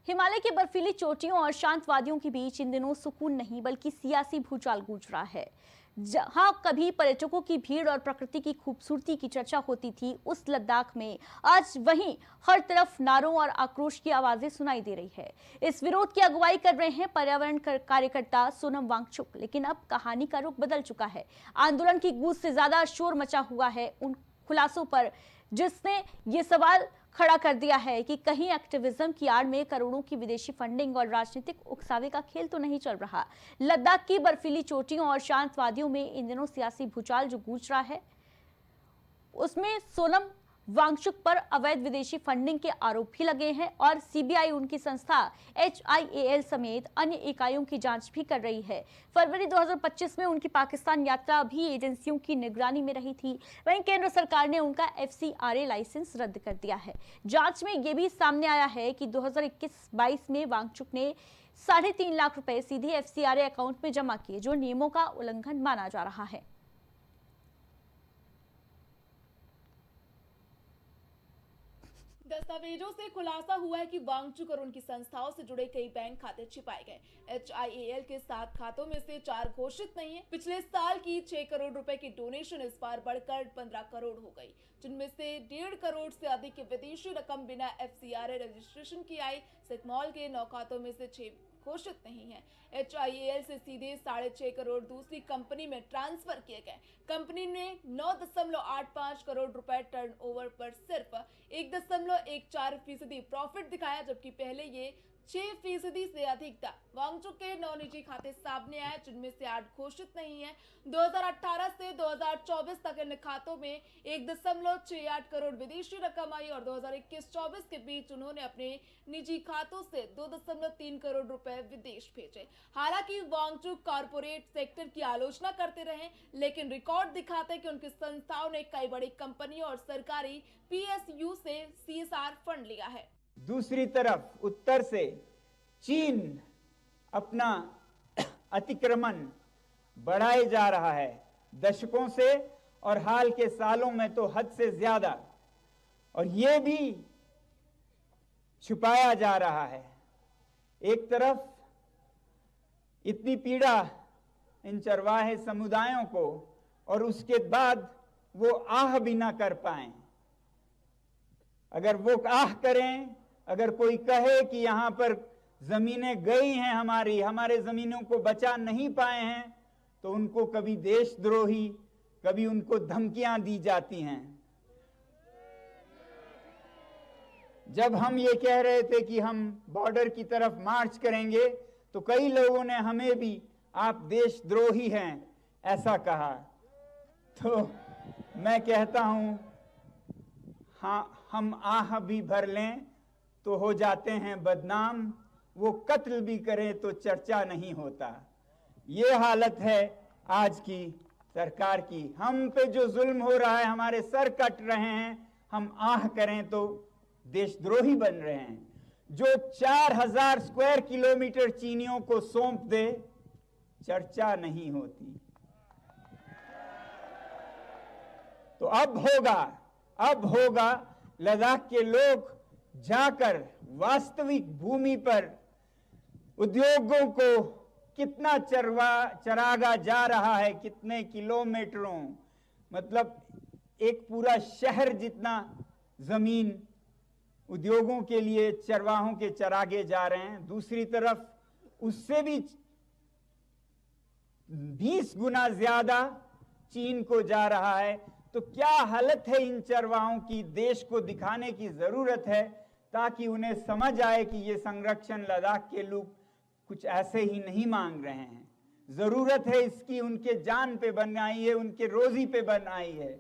हिमालय की बर्फीली चोटियों और शांत वादियों के बीच इन दिनों सुकून नहीं बल्कि सियासी भूचाल गूंज रहा है। जहां कभी पर्यटकों की भीड़ और प्रकृति की खूबसूरती की चर्चा होती थी, उस लद्दाख में आज वहीं हर तरफ नारों और आक्रोश की आवाजें सुनाई दे रही है। इस विरोध की अगुवाई कर रहे हैं पर्यावरण कार्यकर्ता सोनम वांगचुक, लेकिन अब कहानी का रुख बदल चुका है। आंदोलन की गूंज से ज्यादा शोर मचा हुआ है उन खुलासों पर, जिसने ये सवाल खड़ा कर दिया है कि कहीं एक्टिविज्म की आड़ में करोड़ों की विदेशी फंडिंग और राजनीतिक उकसावे का खेल तो नहीं चल रहा। लद्दाख की बर्फीली चोटियों और शांत वादियों में इन दिनों सियासी भूचाल जो गूंज रहा है, उसमें सोनम वांगचुक पर अवैध विदेशी फंडिंग के आरोप भी लगे हैं और सीबीआई उनकी संस्था HIAL समेत अन्य इकाइयों की जांच भी कर रही है। फरवरी 2025 में उनकी पाकिस्तान यात्रा भी एजेंसियों की निगरानी में रही थी। वहीं केंद्र सरकार ने उनका FCRA लाइसेंस रद्द कर दिया है। जांच में यह भी सामने आया है कि 2021-22 में वांगचुक ने 3.5 लाख रुपए सीधे FCRA अकाउंट में जमा किए, जो नियमों का उल्लंघन माना जा रहा है। दस्तावेजों से खुलासा हुआ है कि वांगचुक और उनकी संस्थाओं से जुड़े कई बैंक खाते छिपाए गए। HIAL के 7 खातों में से 4 घोषित नहीं है। पिछले साल की 6 करोड़ रुपए की डोनेशन इस बार बढ़कर 15 करोड़ हो गई, जिनमें से 1.5 करोड़ से अधिक की विदेशी रकम बिना FCRA रजिस्ट्रेशन की आई। सिकमॉल के 9 खातों में से 6 घोषित नहीं है। HIAL से सीधे 6.5 करोड़ दूसरी कंपनी में ट्रांसफर किए गए। कंपनी ने 9.85 करोड़ रुपए टर्नओवर पर सिर्फ 1.14% प्रॉफिट दिखाया, जबकि पहले ये 6% से अधिक था। वांगचुक के 9 निजी खाते सामने आए, जिनमें से 8 घोषित नहीं है। 2018 से 2024 तक इन खातों में 1.68 करोड़ विदेशी रकम आई और 2021-24 के बीच उन्होंने अपने निजी खातों से 2.3 करोड़ रुपए विदेश भेजे। हालांकि वांगचुक कॉर्पोरेट सेक्टर की आलोचना करते रहे, लेकिन रिकॉर्ड दिखाते हैं कि उनकी संस्थाओं ने कई बड़ी कंपनियों और सरकारी PSU से CSR फंड लिया है। दूसरी तरफ उत्तर से चीन अपना अतिक्रमण बढ़ाए जा रहा है दशकों से, और हाल के सालों में तो हद से ज्यादा, और ये भी छुपाया जा रहा है। एक तरफ इतनी पीड़ा इन चरवाहे समुदायों को, और उसके बाद वो आह भी ना कर पाए। अगर वो आह करें, अगर कोई कहे कि यहां पर जमीनें गई हैं हमारे जमीनों को बचा नहीं पाए हैं, तो उनको कभी देशद्रोही, कभी उनको धमकियां दी जाती हैं। जब हम ये कह रहे थे कि हम बॉर्डर की तरफ मार्च करेंगे, तो कई लोगों ने हमें भी आप देशद्रोही हैं ऐसा कहा। तो मैं कहता हूं, हाँ, हम आह भी भर लें तो हो जाते हैं बदनाम, वो कत्ल भी करें तो चर्चा नहीं होता। ये हालत है आज की सरकार की। हम पे जो जुल्म हो रहा है, हमारे सर कट रहे हैं, हम आह करें तो देशद्रोही बन रहे हैं। जो 4000 स्क्वायर किलोमीटर चीनियों को सौंप दे, चर्चा नहीं होती। तो अब होगा लद्दाख के लोग जाकर वास्तविक भूमि पर उद्योगों को कितना चरागा जा रहा है, कितने किलोमीटरों, मतलब एक पूरा शहर जितना जमीन उद्योगों के लिए चरवाहों के चरागे जा रहे हैं। दूसरी तरफ उससे भी 20 गुना ज्यादा चीन को जा रहा है। तो क्या हालत है इन चरवाहों की, देश को दिखाने की जरूरत है, ताकि उन्हें समझ आए कि ये संरक्षण लद्दाख के लोग कुछ ऐसे ही नहीं मांग रहे हैं। जरूरत है इसकी, उनके जान पे बनाई है, उनके रोजी पे बनाई है।